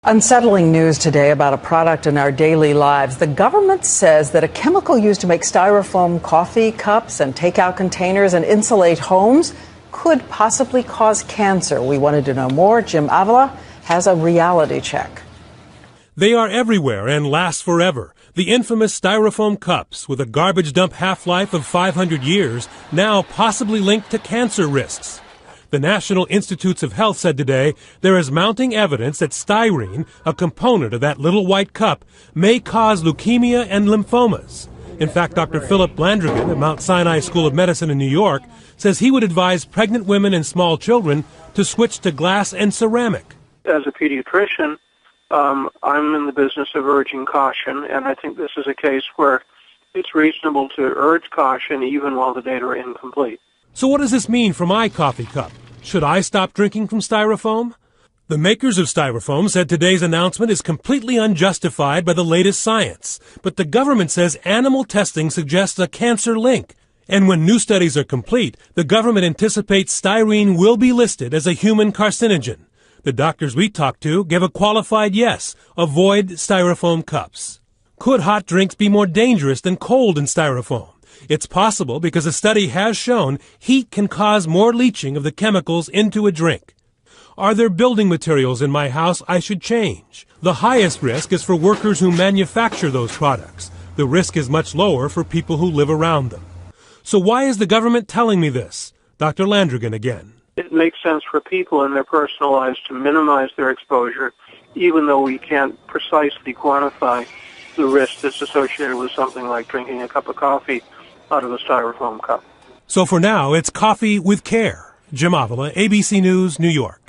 Unsettling news today about a product in our daily lives. The government says that a chemical used to make styrofoam coffee cups and takeout containers and insulate homes could possibly cause cancer. We wanted to know more. Jim Avila has a reality check. They are everywhere and last forever. The infamous styrofoam cups with a garbage dump half-life of 500 years, now possibly linked to cancer risks. The National Institutes of Health said today there is mounting evidence that styrene, a component of that little white cup, may cause leukemia and lymphomas. In fact, Dr. Philip Landrigan at Mount Sinai School of Medicine in New York says he would advise pregnant women and small children to switch to glass and ceramic. As a pediatrician, I'm in the business of urging caution, and I think this is a case where it's reasonable to urge caution even while the data are incomplete. So what does this mean for my coffee cup? Should I stop drinking from styrofoam? The makers of styrofoam said today's announcement is completely unjustified by the latest science. But the government says animal testing suggests a cancer link. And when new studies are complete, the government anticipates styrene will be listed as a human carcinogen. The doctors we talked to give a qualified yes. Avoid styrofoam cups. Could hot drinks be more dangerous than cold in styrofoam? It's possible because a study has shown heat can cause more leaching of the chemicals into a drink. Are there building materials in my house I should change? The highest risk is for workers who manufacture those products. The risk is much lower for people who live around them. So why is the government telling me this? Dr. Landrigan again. It makes sense for people in their personal lives to minimize their exposure, even though we can't precisely quantify the risk that's associated with something like drinking a cup of coffee out of a styrofoam cup. So for now, it's coffee with care. Jim Avila, ABC News, New York.